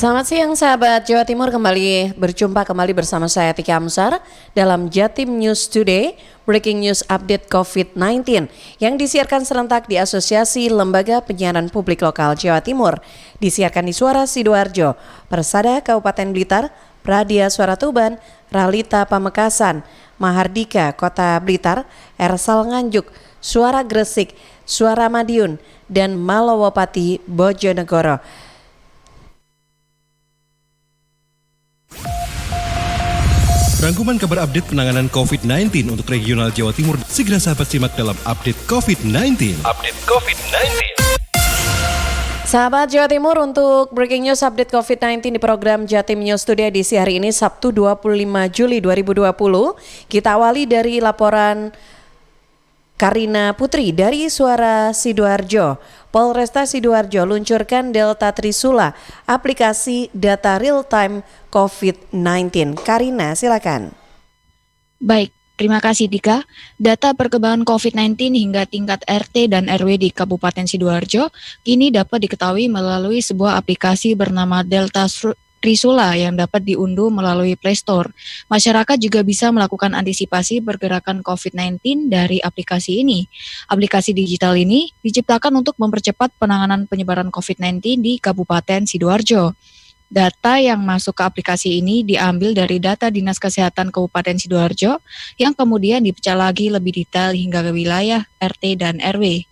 Selamat siang sahabat Jawa Timur, kembali berjumpa bersama saya Tika Amsar dalam Jatim News Today, Breaking News Update COVID-19 yang disiarkan serentak di Asosiasi Lembaga Penyiaran Publik Lokal Jawa Timur. Disiarkan di Suara Sidoarjo, Persada Kabupaten Blitar, Pradia Suara Tuban, Ralita Pamekasan, Mahardika Kota Blitar, Ersal Nganjuk, Suara Gresik, Suara Madiun, dan Malowopati Bojonegoro. Rangkuman kabar update penanganan COVID-19 untuk regional Jawa Timur segera sahabat simak dalam Update COVID-19. Sahabat Jawa Timur, untuk Breaking News Update COVID-19 di program Jatim News Today edisi hari ini Sabtu 25 Juli 2020. Kita awali dari laporan Karina Putri dari Suara Sidoarjo. Polresta Sidoarjo luncurkan Delta Trisula, aplikasi data real time COVID-19. Karina, silakan. Baik, terima kasih Dika. Data perkembangan COVID-19 hingga tingkat RT dan RW di Kabupaten Sidoarjo kini dapat diketahui melalui sebuah aplikasi bernama Delta Trisula yang dapat diunduh melalui Play Store. Masyarakat juga bisa melakukan antisipasi pergerakan COVID-19 dari aplikasi ini. Aplikasi digital ini diciptakan untuk mempercepat penanganan penyebaran COVID-19 di Kabupaten Sidoarjo. Data yang masuk ke aplikasi ini diambil dari data Dinas Kesehatan Kabupaten Sidoarjo yang kemudian dipecah lagi lebih detail hingga ke wilayah RT dan RW.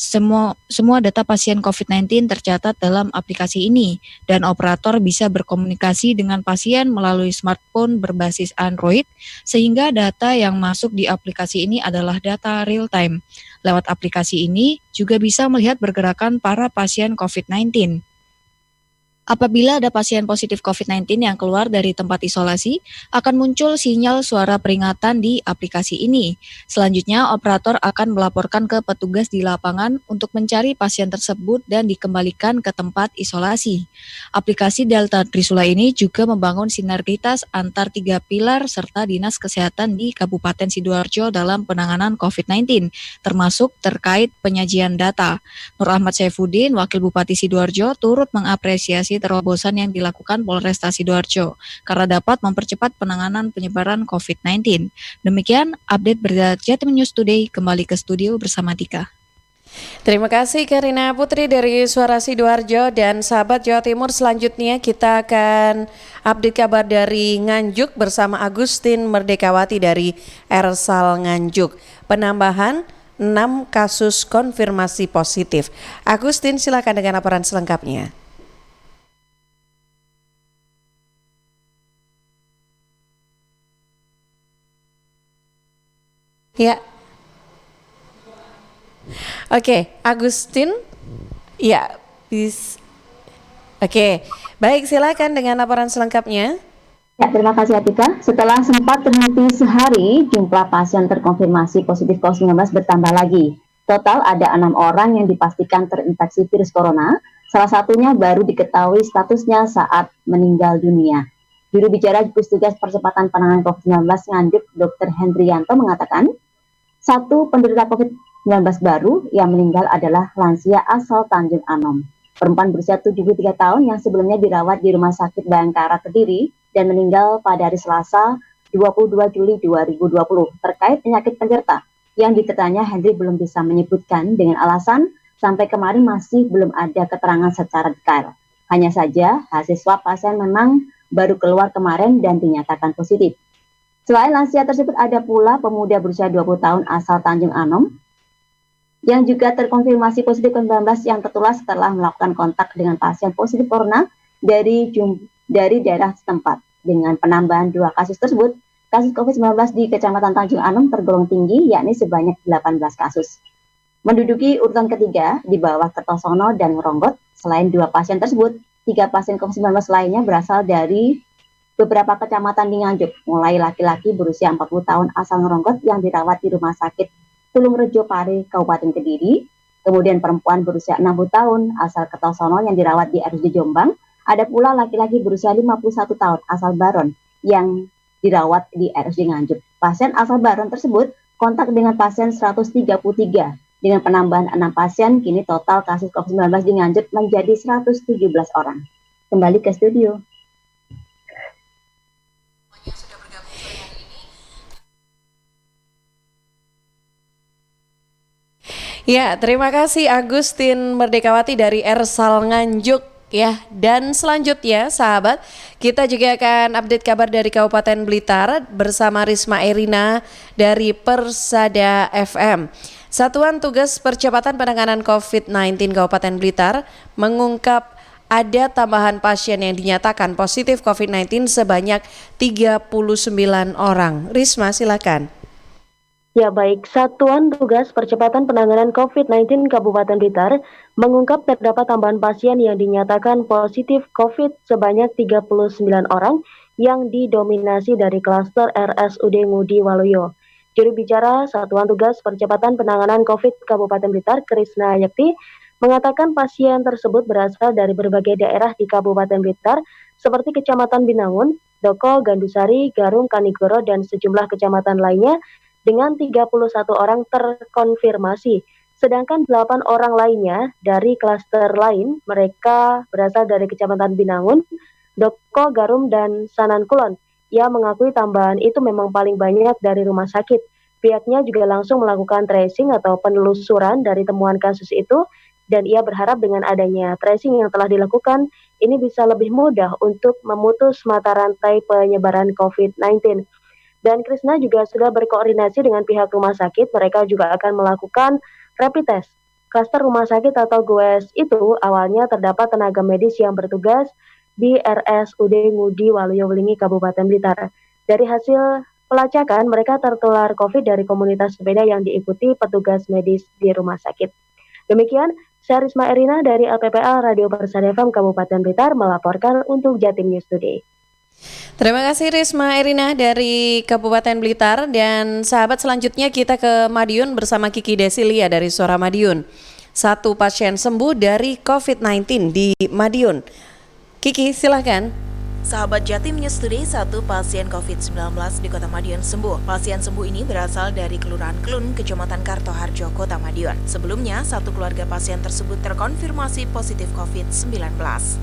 Semua data pasien COVID-19 tercatat dalam aplikasi ini dan operator bisa berkomunikasi dengan pasien melalui smartphone berbasis Android sehingga data yang masuk di aplikasi ini adalah data real time. Lewat aplikasi ini juga bisa melihat pergerakan para pasien COVID-19. Apabila ada pasien positif COVID-19 yang keluar dari tempat isolasi, akan muncul sinyal suara peringatan di aplikasi ini. Selanjutnya, operator akan melaporkan ke petugas di lapangan untuk mencari pasien tersebut dan dikembalikan ke tempat isolasi. Aplikasi Delta Trisula ini juga membangun sinergitas antar tiga pilar serta Dinas Kesehatan di Kabupaten Sidoarjo dalam penanganan COVID-19, termasuk terkait penyajian data. Nur Ahmad Saifuddin, Wakil Bupati Sidoarjo, turut mengapresiasi terobosan yang dilakukan Polresta Sidoarjo karena dapat mempercepat penanganan penyebaran COVID-19. Demikian update berita Jatim News Today, kembali ke studio bersama Dika. Terima kasih Karina Putri dari Suara Sidoarjo. Dan sahabat Jawa Timur, selanjutnya kita akan update kabar dari Nganjuk bersama Agustin Merdekawati dari Ersal Nganjuk. Penambahan 6 kasus konfirmasi positif. Agustin, silakan dengan laporan selengkapnya. Ya. Oke, Agustin. Ya, Oke, baik, silakan dengan laporan selengkapnya. Ya, terima kasih Atika. Setelah sempat terhenti sehari, jumlah pasien terkonfirmasi positif COVID-19 bertambah lagi. Total ada 6 orang yang dipastikan terinfeksi virus corona. Salah satunya baru diketahui statusnya saat meninggal dunia. Juru bicara gugus tugas percepatan penanganan COVID-19 Nganjuk, Dr. Hendrianto mengatakan, satu penderita COVID-19 baru yang meninggal adalah lansia asal Tanjung Anom. Perempuan berusia 73 tahun yang sebelumnya dirawat di Rumah Sakit Bayangkara Kediri dan meninggal pada hari Selasa 22 Juli 2020 terkait penyakit penyerta yang diteritanya Hendri belum bisa menyebutkan dengan alasan sampai kemarin masih belum ada keterangan secara detail. Hanya saja hasil swab pasien memang baru keluar kemarin dan dinyatakan positif. Selain lansia tersebut ada pula pemuda berusia 20 tahun asal Tanjung Anom yang juga terkonfirmasi positif COVID-19 yang tertular setelah melakukan kontak dengan pasien positif corona dari daerah setempat. Dengan penambahan 2 kasus tersebut, kasus COVID-19 di Kecamatan Tanjung Anom tergolong tinggi, yakni sebanyak 18 kasus. Menduduki urutan ketiga di bawah Kertosono dan Ngeronggot. Selain 2 pasien tersebut, 3 pasien COVID-19 lainnya berasal dari beberapa kecamatan di Nganjuk, mulai laki-laki berusia 40 tahun asal Ngeronggot yang dirawat di Rumah Sakit Tulungrejo Pare, Kabupaten Kediri, kemudian perempuan berusia 60 tahun asal Kertosono yang dirawat di RSUD Jombang, ada pula laki-laki berusia 51 tahun asal Baron yang dirawat di RSUD Nganjuk. Pasien asal Baron tersebut kontak dengan pasien 133. Dengan penambahan 6 pasien, kini total kasus COVID-19 di Nganjuk menjadi 117 orang. Kembali ke studio. Ya, terima kasih Agustin Merdekawati dari Ersal Nganjuk ya. Dan selanjutnya sahabat, kita juga akan update kabar dari Kabupaten Blitar bersama Risma Erina dari Persada FM. Satuan Tugas Percepatan Penanganan COVID-19 Kabupaten Blitar mengungkap ada tambahan pasien yang dinyatakan positif COVID-19 sebanyak 39 orang. Risma, silakan. Ya baik, Satuan Tugas Percepatan Penanganan COVID-19 Kabupaten Blitar mengungkap terdapat tambahan pasien yang dinyatakan positif COVID sebanyak 39 orang yang didominasi dari klaster RSUD Ngudi Waluyo. Juru bicara Satuan Tugas Percepatan Penanganan COVID Kabupaten Blitar, Krisna Yakti, mengatakan pasien tersebut berasal dari berbagai daerah di Kabupaten Blitar seperti Kecamatan Binangun, Doko, Gandusari, Garung, Kanigoro, dan sejumlah kecamatan lainnya dengan 31 orang terkonfirmasi. Sedangkan 8 orang lainnya dari klaster lain, mereka berasal dari Kecamatan Binangun, Doko, Garum, dan Sanan Kulon. Ia mengakui tambahan itu memang paling banyak dari rumah sakit. Pihaknya juga langsung melakukan tracing atau penelusuran dari temuan kasus itu, dan ia berharap dengan adanya tracing yang telah dilakukan, ini bisa lebih mudah untuk memutus mata rantai penyebaran COVID-19. Dan Krisna juga sudah berkoordinasi dengan pihak rumah sakit, mereka juga akan melakukan rapid test. Klaster rumah sakit atau GOES itu awalnya terdapat tenaga medis yang bertugas di RSUD Ngudi Waluyo Welingi Kabupaten Blitar. Dari hasil pelacakan, mereka tertular COVID dari komunitas sepeda yang diikuti petugas medis di rumah sakit. Demikian, saya Risma Erina dari LPPL Radio Persada FM Kabupaten Blitar melaporkan untuk Jatim News Today. Terima kasih Risma Erina dari Kabupaten Blitar. Dan sahabat, selanjutnya kita ke Madiun bersama Kiki Desilia dari Suara Madiun. Satu pasien sembuh dari COVID-19 di Madiun. Kiki, silahkan. Sahabat Jatim News Today, satu pasien COVID-19 di Kota Madiun sembuh. Pasien sembuh ini berasal dari Kelurahan Klun, Kecamatan Kartoharjo, Kota Madiun. Sebelumnya, satu keluarga pasien tersebut terkonfirmasi positif COVID-19.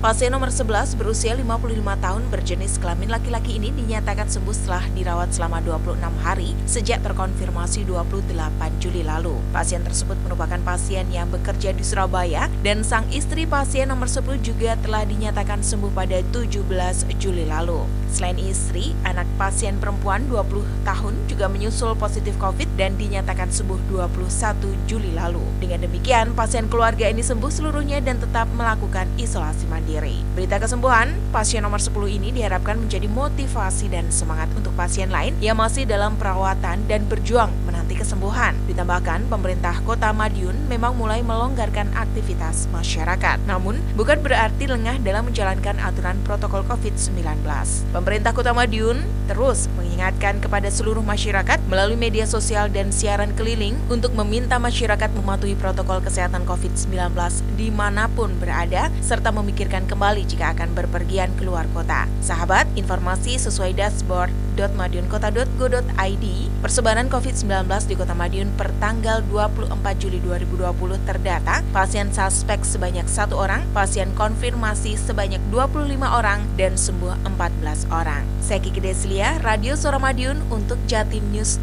Pasien nomor 11 berusia 55 tahun berjenis kelamin laki-laki ini dinyatakan sembuh setelah dirawat selama 26 hari sejak terkonfirmasi 28 Juli lalu. Pasien tersebut merupakan pasien yang bekerja di Surabaya dan sang istri pasien nomor 10 juga telah dinyatakan sembuh pada 17 Juli lalu. Selain istri, anak pasien perempuan 20 tahun juga menyusul positif COVID dan dinyatakan sembuh 21 Juli lalu. Dengan demikian, pasien keluarga ini sembuh seluruhnya dan tetap melakukan isolasi mandiri. Berita kesembuhan pasien nomor 10 ini diharapkan menjadi motivasi dan semangat untuk pasien lain yang masih dalam perawatan dan berjuang menanti kesembuhan. Ditambahkan, pemerintah Kota Madiun memang mulai melonggarkan aktivitas masyarakat. Namun, bukan berarti lengah dalam menjalankan aturan protokol COVID-19. Pemerintah Kota Madiun terus mengingatkan kepada seluruh masyarakat melalui media sosial dan siaran keliling untuk meminta masyarakat mematuhi protokol kesehatan COVID-19 dimanapun berada, serta memikirkan kembali jika akan berpergian keluar kota. Sahabat, informasi sesuai dashboard.madiunkota.go.id, persebaran COVID-19 di Kota Madiun per tanggal 24 Juli 2020 terdata pasien suspek sebanyak 1 orang, pasien konfirmasi sebanyak 25 orang, dan sembuh 14 orang. Saya Kiki Deslia, Radio Suara Madiun untuk Jatim News.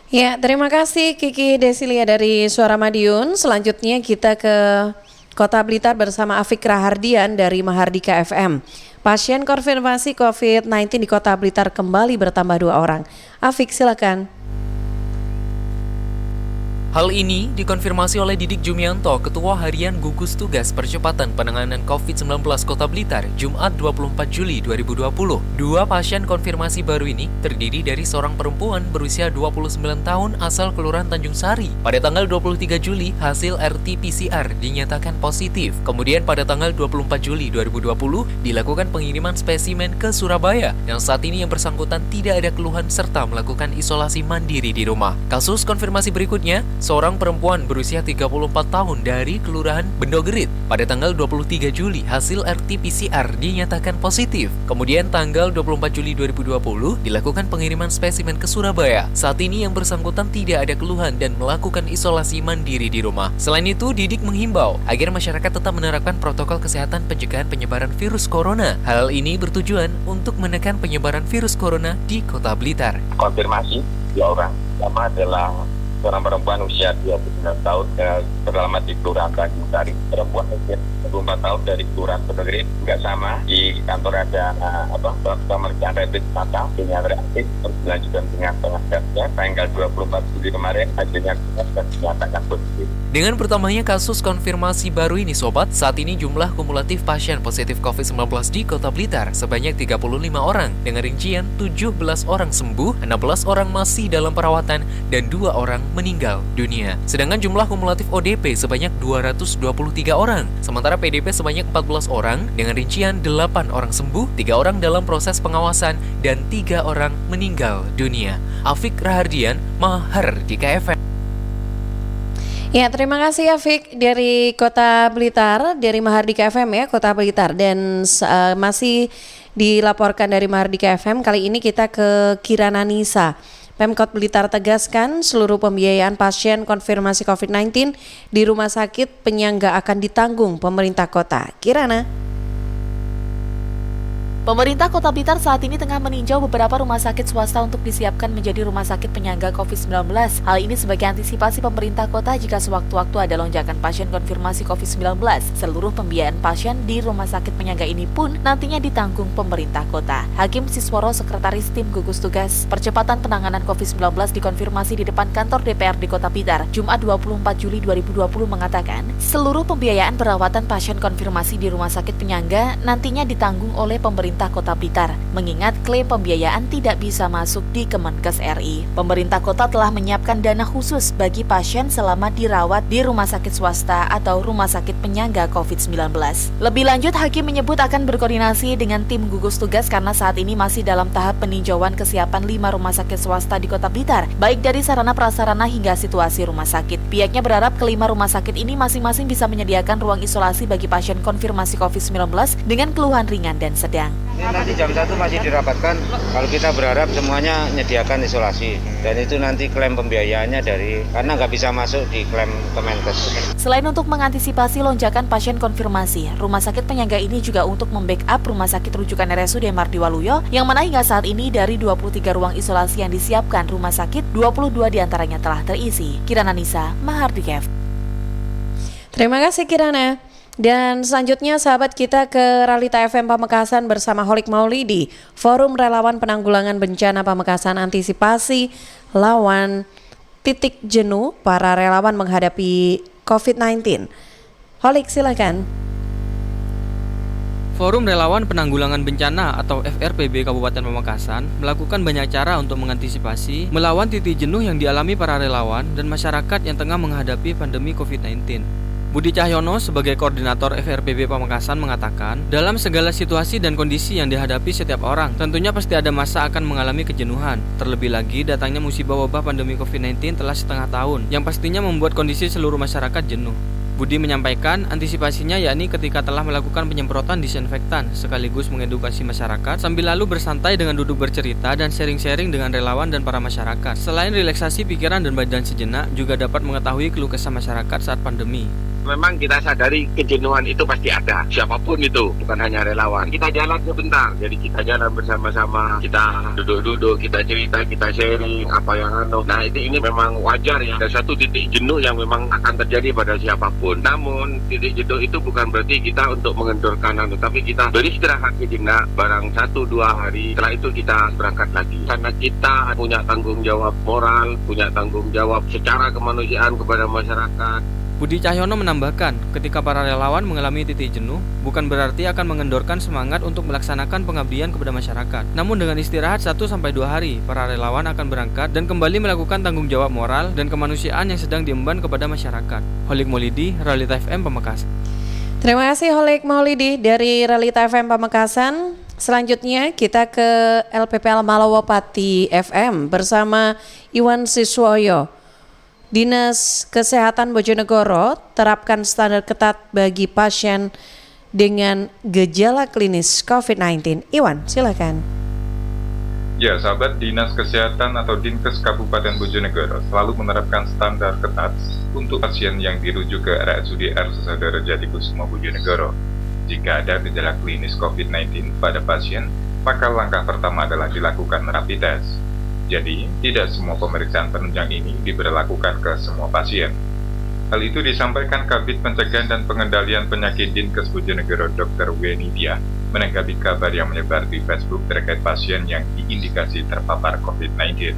Ya, terima kasih Kiki Desilia dari Suara Madiun. Selanjutnya kita ke Kota Blitar bersama Afik Rahardian dari Mahardika FM. Pasien konfirmasi COVID-19 di Kota Blitar kembali bertambah 2 orang. Afik, silakan. Hal ini dikonfirmasi oleh Didik Jumianto, Ketua Harian Gugus Tugas Percepatan Penanganan COVID-19 Kota Blitar, Jumat 24 Juli 2020. 2 pasien konfirmasi baru ini terdiri dari seorang perempuan berusia 29 tahun asal Kelurahan Tanjung Sari. Pada tanggal 23 Juli, hasil RT-PCR dinyatakan positif. Kemudian pada tanggal 24 Juli 2020, dilakukan pengiriman spesimen ke Surabaya, yang saat ini yang bersangkutan tidak ada keluhan serta melakukan isolasi mandiri di rumah. Kasus konfirmasi berikutnya, seorang perempuan berusia 34 tahun dari Kelurahan Bendogerit. Pada tanggal 23 Juli, hasil RT-PCR dinyatakan positif. Kemudian tanggal 24 Juli 2020, dilakukan pengiriman spesimen ke Surabaya. Saat ini yang bersangkutan tidak ada keluhan dan melakukan isolasi mandiri di rumah. Selain itu, Didik menghimbau agar masyarakat tetap menerapkan protokol kesehatan pencegahan penyebaran virus corona. Hal ini bertujuan untuk menekan penyebaran virus corona di Kota Blitar. Konfirmasi 2 orang. Pertama adalah seorang perempuan usia 29 tahun beralamat di Kelurahan Tanjung Sari. Perempuan usia 24 tahun dari Kelurahan Bendogerit. Juga sama, di kantor ada pemeriksaan rapid mata dengan reaktif, terus dilanjutkan dengan pengacaranya tanggal 24 Juli kemarin, hasilnya dinyatakan positif. Dengan bertambahnya kasus konfirmasi baru ini sobat, saat ini jumlah kumulatif pasien positif COVID-19 di Kota Blitar sebanyak 35 orang dengan rincian 17 orang sembuh, 16 orang masih dalam perawatan, dan 2 orang meninggal dunia. Sedangkan jumlah kumulatif ODP sebanyak 223 orang, sementara PDP sebanyak 14 orang dengan rincian 8 orang sembuh, 3 orang dalam proses pengawasan, dan 3 orang meninggal dunia. Afik Rahardian, Mahardika FM. Ya, terima kasih Afik dari Kota Blitar, dari Mahardika FM ya, Kota Blitar. Dan masih dilaporkan dari Mahardika FM, kali ini kita ke Kirana Nisa. Pemkot Blitar tegaskan seluruh pembiayaan pasien konfirmasi COVID-19 di rumah sakit penyangga akan ditanggung pemerintah kota. Kirana. Pemerintah Kota Blitar saat ini tengah meninjau beberapa rumah sakit swasta untuk disiapkan menjadi rumah sakit penyangga COVID-19. Hal ini sebagai antisipasi pemerintah kota jika sewaktu-waktu ada lonjakan pasien konfirmasi COVID-19. Seluruh pembiayaan pasien di rumah sakit penyangga ini pun nantinya ditanggung pemerintah kota. Hakim Sisworo, Sekretaris Tim Gugus Tugas Percepatan Penanganan COVID-19 dikonfirmasi di depan kantor DPR di Kota Blitar, Jumat 24 Juli 2020 mengatakan, seluruh pembiayaan perawatan pasien konfirmasi di rumah sakit penyangga nantinya ditanggung oleh pemerintah Kota Blitar, mengingat klaim pembiayaan tidak bisa masuk di Kemenkes RI. Pemerintah kota telah menyiapkan dana khusus bagi pasien selama dirawat di rumah sakit swasta atau rumah sakit penyangga COVID-19. Lebih lanjut, Hakim menyebut akan berkoordinasi dengan tim gugus tugas karena saat ini masih dalam tahap peninjauan kesiapan 5 rumah sakit swasta di Kota Blitar, baik dari sarana prasarana hingga situasi rumah sakit. Pihaknya berharap kelima rumah sakit ini masing-masing bisa menyediakan ruang isolasi bagi pasien konfirmasi COVID-19 dengan keluhan ringan dan sedang. Ini nanti jam 1 masih dirapatkan. Kalau kita berharap semuanya menyediakan isolasi. Dan itu nanti klaim pembiayaannya karena nggak bisa masuk di klaim Kemenkes. Selain untuk mengantisipasi lonjakan pasien konfirmasi, rumah sakit penyangga ini juga untuk membackup rumah sakit rujukan RSUD Mardi Waluyo, yang mana hingga saat ini dari 23 ruang isolasi yang disiapkan rumah sakit, 22 diantaranya telah terisi. Kirana Nisa, Mahardika. Terima kasih Kirana. Dan selanjutnya sahabat kita ke Realita FM Pamekasan bersama Holik Maulidi, Forum Relawan Penanggulangan Bencana Pamekasan Antisipasi Lawan Titik Jenuh para relawan menghadapi COVID-19. Holik silakan. Forum Relawan Penanggulangan Bencana atau FRPB Kabupaten Pamekasan melakukan banyak cara untuk mengantisipasi melawan titik jenuh yang dialami para relawan dan masyarakat yang tengah menghadapi pandemi COVID-19. Budi Cahyono sebagai koordinator FRPB Pamekasan mengatakan, dalam segala situasi dan kondisi yang dihadapi setiap orang, tentunya pasti ada masa akan mengalami kejenuhan. Terlebih lagi, datangnya musibah wabah pandemi COVID-19 telah setengah tahun, yang pastinya membuat kondisi seluruh masyarakat jenuh. Budi menyampaikan antisipasinya yakni ketika telah melakukan penyemprotan disinfektan sekaligus mengedukasi masyarakat sambil lalu bersantai dengan duduk bercerita dan sharing-sharing dengan relawan dan para masyarakat. Selain relaksasi pikiran dan badan sejenak, juga dapat mengetahui keluh kesah masyarakat saat pandemi. Memang kita sadari kejenuhan itu pasti ada, siapapun itu, bukan hanya relawan. Kita jalan sebentar, jadi kita jalan bersama-sama, kita duduk-duduk, kita cerita, kita sharing apa yang Nah ini memang wajar ya, ada satu titik jenuh yang memang akan terjadi pada siapapun. Namun titik jenuh itu bukan berarti kita untuk mengendorkan tapi kita beristirahat sejenak, barang 1-2 hari, setelah itu kita berangkat lagi. Karena kita punya tanggung jawab moral, punya tanggung jawab secara kemanusiaan kepada masyarakat. Budi Cahyono menambahkan, ketika para relawan mengalami titik jenuh, bukan berarti akan mengendorkan semangat untuk melaksanakan pengabdian kepada masyarakat. Namun dengan istirahat 1-2 hari, para relawan akan berangkat dan kembali melakukan tanggung jawab moral dan kemanusiaan yang sedang diemban kepada masyarakat. Holik Maulidi, Realita FM Pamekasan. Terima kasih Holik Maulidi dari Realita FM Pamekasan. Selanjutnya kita ke LPPL Malawapati FM bersama Iwan Siswoyo. Dinas Kesehatan Bojonegoro terapkan standar ketat bagi pasien dengan gejala klinis COVID-19. Iwan, silakan. Ya, sahabat, Dinas Kesehatan atau Dinkes Kabupaten Bojonegoro selalu menerapkan standar ketat untuk pasien yang dirujuk ke RSUD R. Susatyo Jatikusumo Bojonegoro. Jika ada gejala klinis COVID-19 pada pasien, maka langkah pertama adalah dilakukan rapid test. Jadi, tidak semua pemeriksaan penunjang ini diberlakukan ke semua pasien. Hal itu disampaikan Kabid Pencegahan dan Pengendalian Penyakit Dinkes Bojonegoro Dr. Weni Dia menanggapi kabar yang menyebar di Facebook terkait pasien yang diindikasi terpapar COVID-19.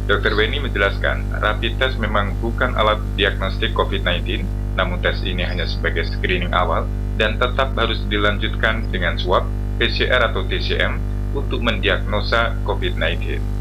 Dr. Weni menjelaskan, rapid test memang bukan alat diagnostik COVID-19, namun tes ini hanya sebagai screening awal dan tetap harus dilanjutkan dengan swab, PCR atau TCM untuk mendiagnosa COVID-19.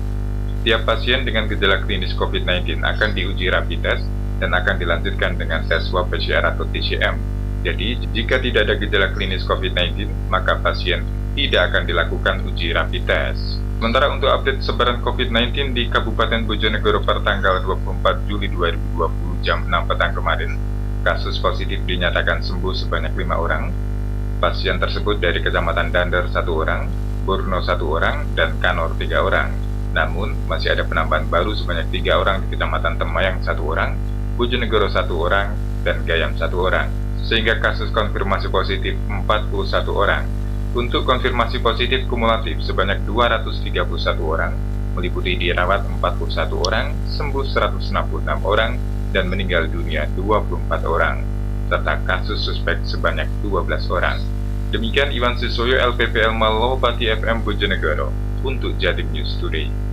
Tiap pasien dengan gejala klinis COVID-19 akan diuji rapid test dan akan dilanjutkan dengan tes swab PCR atau TCM. Jadi, jika tidak ada gejala klinis COVID-19, maka pasien tidak akan dilakukan uji rapid test. Sementara untuk update sebaran COVID-19 di Kabupaten Bojonegoro per tanggal 24 Juli 2020 jam 6 petang kemarin, kasus positif dinyatakan sembuh sebanyak 5 orang. Pasien tersebut dari Kecamatan Dander 1 orang, Borno 1 orang, dan Kanor 3 orang. Namun, masih ada penambahan baru sebanyak 3 orang di Kecamatan Temayang 1 orang, Bojonegoro 1 orang, dan Gayam 1 orang, sehingga kasus konfirmasi positif 41 orang. Untuk konfirmasi positif kumulatif sebanyak 231 orang, meliputi dirawat 41 orang, sembuh 166 orang, dan meninggal dunia 24 orang, serta kasus suspek sebanyak 12 orang. Demikian Iwan Siswoyo, LPPL Malowpati FM Bojonegoro, untuk Jatim News Today.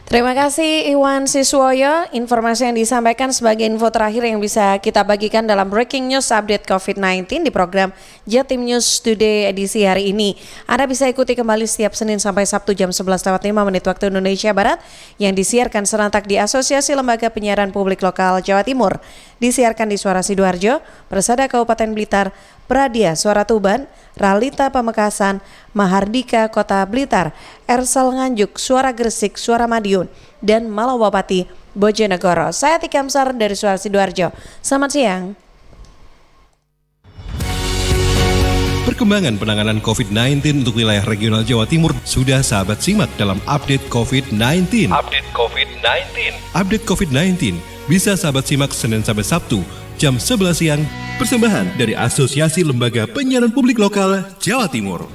Terima kasih Iwan Siswoyo. Informasi yang disampaikan sebagai info terakhir yang bisa kita bagikan dalam Breaking News Update COVID-19 di program Jatim News Today edisi hari ini. Anda bisa ikuti kembali setiap Senin sampai Sabtu jam 11:05 waktu Indonesia Barat yang disiarkan serentak di Asosiasi Lembaga Penyiaran Publik Lokal Jawa Timur. Disiarkan di Suara Sidoarjo, Persada Kabupaten Blitar, Pradia Suara Tuban, Ralita Pamekasan, Mahardika Kota Blitar, Ersal Nganjuk, Suara Gresik, Suara Madiun, dan Malowpati Bojonegoro. Saya Tika Amsar dari Suara Sidoarjo. Selamat siang. Perkembangan penanganan COVID-19 untuk wilayah regional Jawa Timur sudah sahabat simak dalam Update COVID-19. Update COVID-19 bisa sahabat simak Senin sampai Sabtu jam 11 siang. Persembahan dari Asosiasi Lembaga Penyiaran Publik Lokal Jawa Timur.